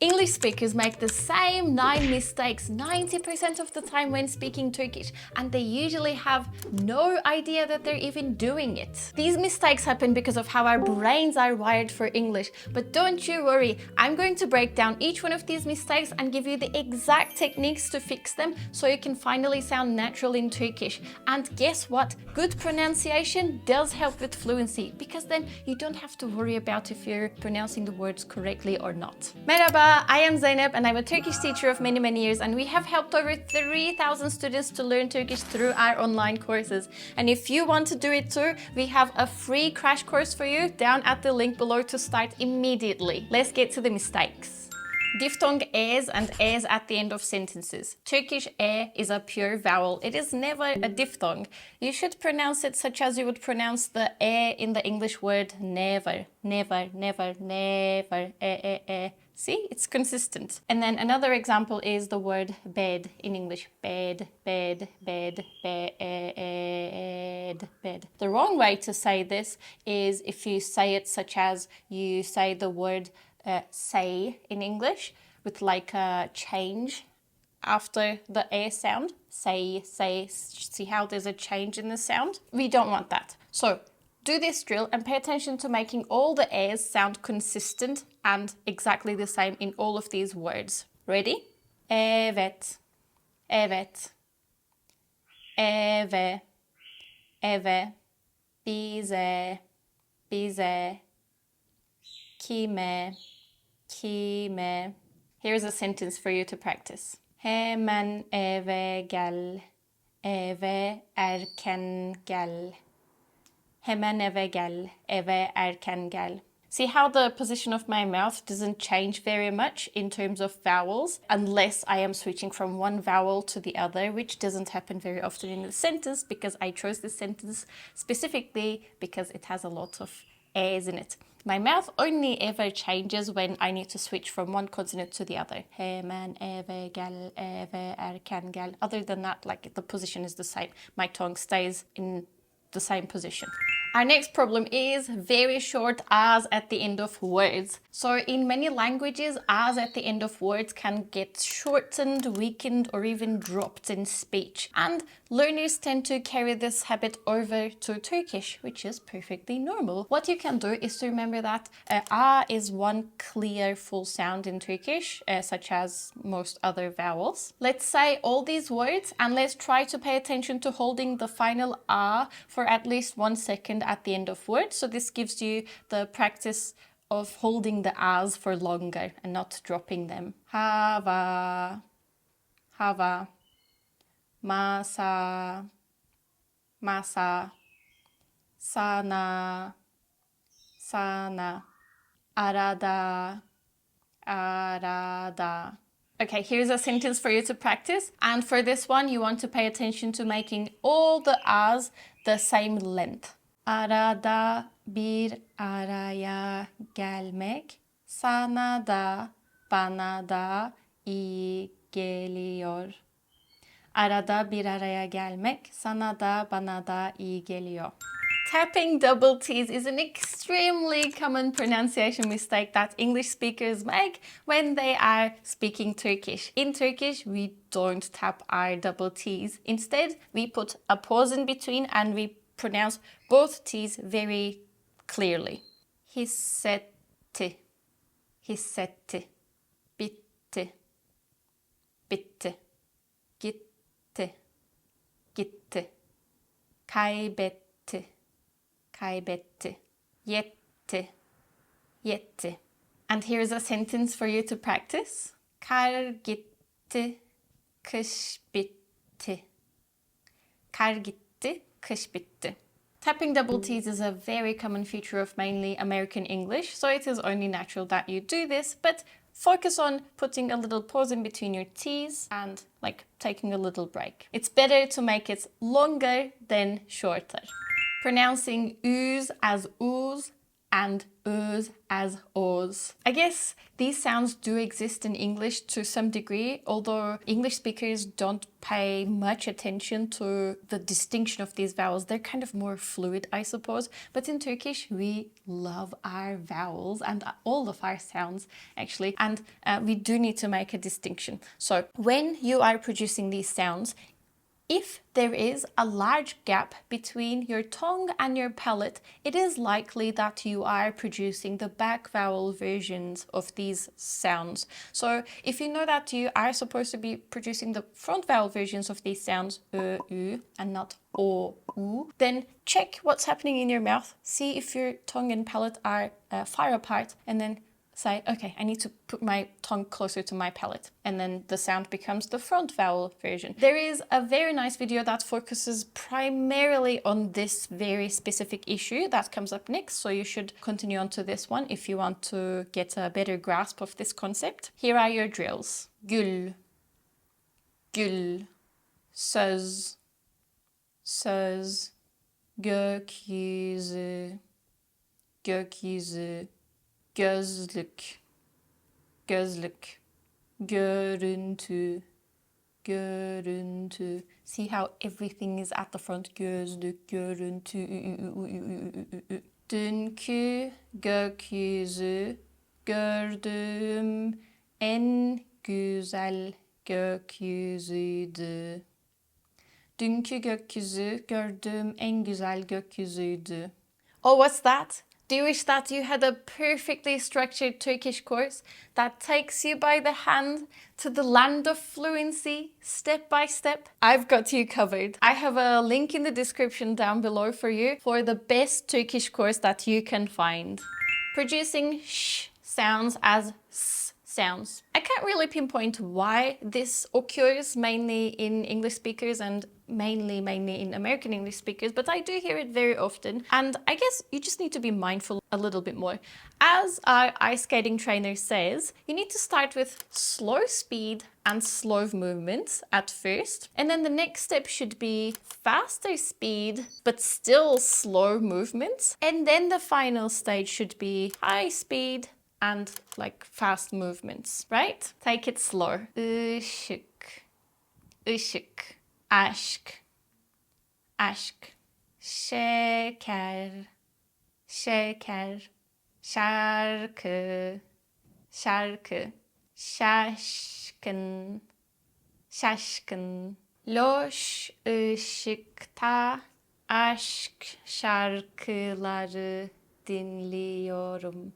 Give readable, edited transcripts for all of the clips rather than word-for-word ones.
English speakers make the same 9 mistakes 90% of the time when speaking Turkish, and they usually have no idea that they're even doing it. These mistakes happen because of how our brains are wired for English, but don't you worry, I'm going to break down each one of these mistakes and give you the exact techniques to fix them so you can finally sound natural in Turkish. And guess what? Good pronunciation does help with fluency, because then you don't have to worry about if you're pronouncing the words correctly or not. Merhaba, I am Zeynep and I'm a Turkish teacher of many years, and we have helped over 3,000 students to learn Turkish through our online courses. And if you want to do it too, we have a free crash course for you down at the link below to start immediately. Let's get to the mistakes. Diphthong es and es at the end of sentences. Turkish e is a pure vowel. It is never a diphthong. You should pronounce it such as you would pronounce the e in the English word never. Never, never, never, e. See, it's consistent. And then another example is the word bed in English. Bed, bed, bed, bed, bed. The wrong way to say this is if you say it such as you say the word say in English with like a change after the a sound. Say, say. See how there's a change in the sound? We don't want that. So do this drill and pay attention to making all the a's sound consistent and exactly the same in all of these words. Ready? Evet, evet, eve, eve, bize, bize, kime, kime. Here's a sentence for you to practice. Hemen eve gel, eve erken gel. Hemen eve gel, eve erken gel. See how the position of my mouth doesn't change very much in terms of vowels unless I am switching from one vowel to the other, which doesn't happen very often in the sentence because I chose this sentence specifically because it has a lot of a's in it. My mouth only ever changes when I need to switch from one consonant to the other. Hemen eve gel, eve erken gel. Other than that, like the position is the same. My tongue stays in the same position. Our next problem is very short a's at the end of words. So in many languages, a's at the end of words can get shortened, weakened, or even dropped in speech. And learners tend to carry this habit over to Turkish, which is perfectly normal. What you can do is to remember that a is one clear full sound in Turkish, such as most other vowels. Let's say all these words and let's try to pay attention to holding the final a for at least 1 second at the end of words. So this gives you the practice of holding the a's for longer and not dropping them. Hava, hava, masa, masa, sana, sana, arada, arada. Okay, here's a sentence for you to practice. And for this one, you want to pay attention to making all the a's the same length. Arada bir araya gelmek sana da bana da iyi geliyor. Arada bir araya gelmek sana da bana da iyi geliyor. Tapping double T's is an extremely common pronunciation mistake that English speakers make when they are speaking Turkish. In Turkish, we don't tap our double T's. Instead, we put a pause in between and we pronounce both T's very clearly. Hissetti, hissetti, bitti, bitti, gitti, gitti, kaybetti, kaybetti, yetti, yetti. And here's a sentence for you to practice. Kar gitti, kış bitti. Kar gitti, kış bitti. Tapping double T's is a very common feature of mainly American English, so it is only natural that you do this, but focus on putting a little pause in between your T's and like taking a little break. It's better to make it longer than shorter. Pronouncing ooze as ooze and O's as O's. I guess these sounds do exist in English to some degree, although English speakers don't pay much attention to the distinction of these vowels. They're kind of more fluid, I suppose. But in Turkish, we love our vowels and all of our sounds, actually. And we do need to make a distinction. So when you are producing these sounds, if there is a large gap between your tongue and your palate, it is likely that you are producing the back vowel versions of these sounds. So if you know that you are supposed to be producing the front vowel versions of these sounds, u, and not o, u, then check what's happening in your mouth. See if your tongue and palate are far apart, and then say, okay, I need to put my tongue closer to my palate. And then the sound becomes the front vowel version. There is a very nice video that focuses primarily on this very specific issue that comes up next. So you should continue on to this one if you want to get a better grasp of this concept. Here are your drills. Gül, gül, söz, söz, gökyüzü, gökyüzü, gözlük, gözlük, görüntü, görüntü. See how everything is at the front. Gözlük, görüntü. Dünkü gökyüzü, gördüğüm en güzel gökyüzüydü. Dünkü gökyüzü, gördüğüm en güzel gökyüzüydü. Oh, what's that? Do you wish that you had a perfectly structured Turkish course that takes you by the hand to the land of fluency, step by step? I've got you covered. I have a link in the description down below for you for the best Turkish course that you can find. Producing sh sounds as s sounds. I can't really pinpoint why this occurs mainly in English speakers and mainly in American English speakers, but I do hear it very often. And I guess you just need to be mindful a little bit more. As our ice skating trainer says, you need to start with slow speed and slow movements at first. And then the next step should be faster speed, but still slow movements. And then the final stage should be high speed and like fast movements, right? Take it slow. Işık, ışık, aşk, aşk, şeker, şeker, şarkı, şarkı, şaşkın, şaşkın. Loş ışıkta aşk şarkıları dinliyorum.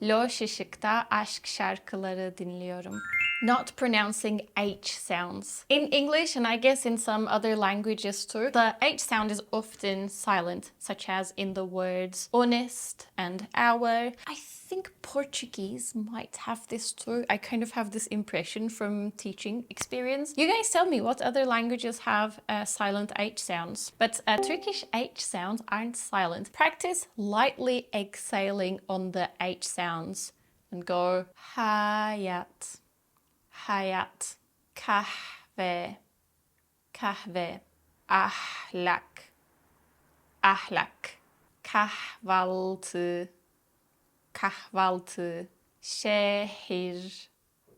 Loş ışıkta aşk şarkıları dinliyorum. Not pronouncing H sounds. In English, and I guess in some other languages too, the H sound is often silent, such as in the words honest and hour. I think Portuguese might have this too. I kind of have this impression from teaching experience. You guys tell me what other languages have silent H sounds. But Turkish H sounds aren't silent. Practice lightly exhaling on the H sounds and go hayat, hayat, kahve, kahve, ahlak, ahlak, kahvaltı, kahvaltı, şehir,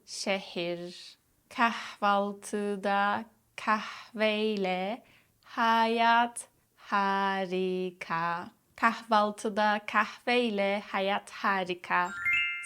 şehir, kahvaltıda kahveyle hayat harika. Kahvaltıda kahveyle hayat harika.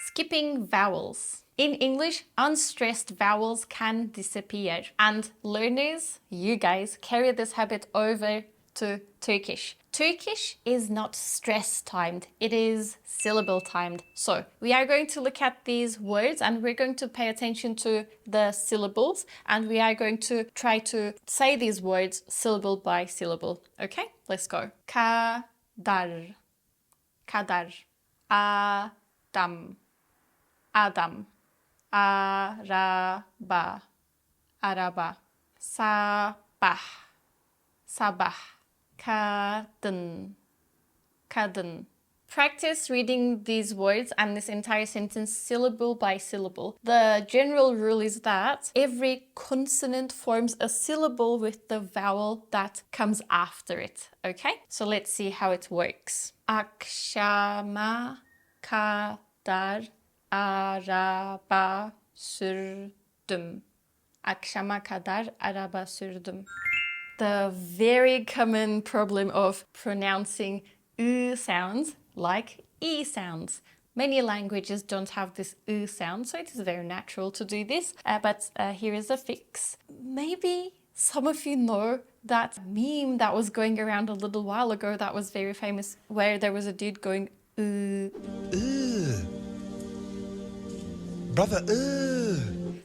Skipping vowels. In English, unstressed vowels can disappear. And learners, you guys, carry this habit over to Turkish. Turkish is not stress timed, it is syllable timed. So we are going to look at these words and we're going to pay attention to the syllables and we are going to try to say these words syllable by syllable. Okay, let's go. Kadar, kadar, adam, adam, araba, araba, sabah, sabah, kadın, kadın. Practice reading these words and this entire sentence syllable by syllable. The general rule is that every consonant forms a syllable with the vowel that comes after it, okay? So let's see how it works. Akşama kadar araba sürdüm. Akşama kadar araba sürdüm. The very common problem of pronouncing sounds like e sounds. Many languages don't have this sound, so it is very natural to do this. But here is a fix. Maybe some of you know that meme that was going around a little while ago that was very famous, where there was a dude going Brother,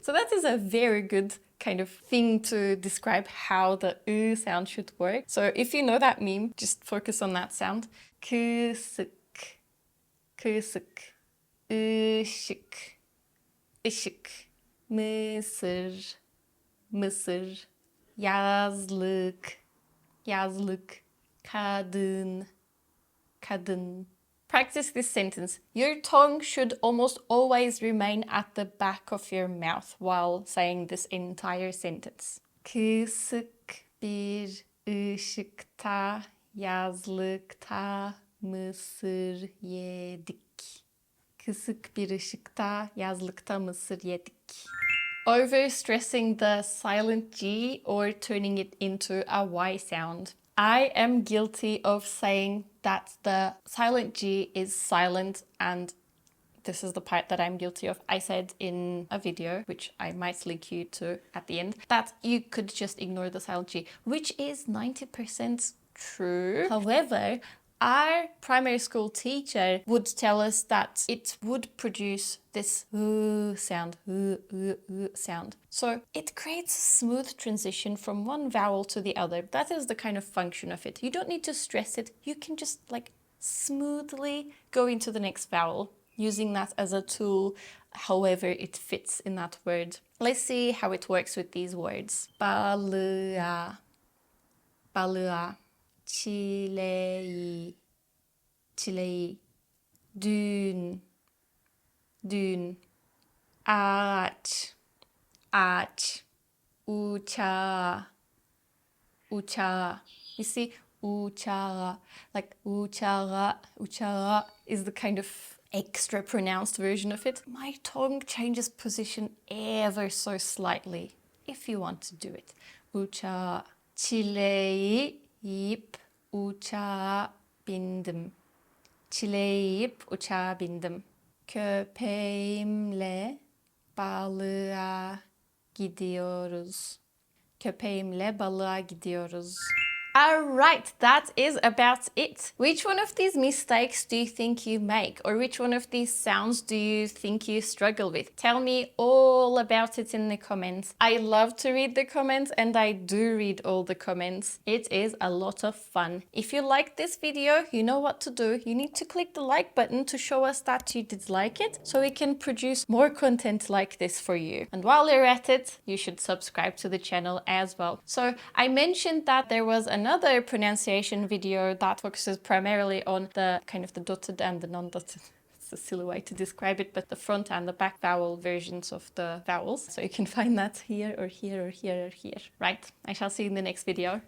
So that is a very good kind of thing to describe how the sound should work. So if you know that meme, just focus on that sound. Kısık, kısık, ışık, ışık, mısır, mısır, yazlık, yazlık, kadın, kadın. Practice this sentence. Your tongue should almost always remain at the back of your mouth while saying this entire sentence. Kısık bir ışıkta, yazlıkta mısır yedik. Kısık bir ışıkta, yazlıkta mısır yedik. Overstressing the silent G or turning it into a Y sound. I am guilty of saying that the silent G is silent, and this is the part that I'm guilty of. I said in a video, which I might link you to at the end, that you could just ignore the silent G, which is 90% true. However, our primary school teacher would tell us that it would produce this sound, sound. So it creates a smooth transition from one vowel to the other. That is the kind of function of it. You don't need to stress it. You can just like smoothly go into the next vowel, using that as a tool, however it fits in that word. Let's see how it works with these words. Balığa, balığa. Çileği, çileği. Dün, dün. Ağaç, ağaç. Uçağı, uçağı. You see, uçağı, like uçağı, uçağı is the kind of extra pronounced version of it. My tongue changes position ever so slightly if you want to do it. Uçağı. Çileği yiyip uçağa bindim. Çileği yiyip uçağa bindim. Köpeğimle balığa gidiyoruz. Köpeğimle balığa gidiyoruz. Alright, that is about it. Which one of these mistakes do you think you make? Or which one of these sounds do you think you struggle with? Tell me all about it in the comments. I love to read the comments, and I do read all the comments. It is a lot of fun. If you liked this video, you know what to do. You need to click the like button to show us that you did like it, so we can produce more content like this for you. And while you're at it, you should subscribe to the channel as well. So I mentioned that there was another pronunciation video that focuses primarily on the kind of the dotted and the non-dotted. It's a silly way to describe it, but the front and the back vowel versions of the vowels. So you can find that here or here or here or here. Right, I shall see you in the next video.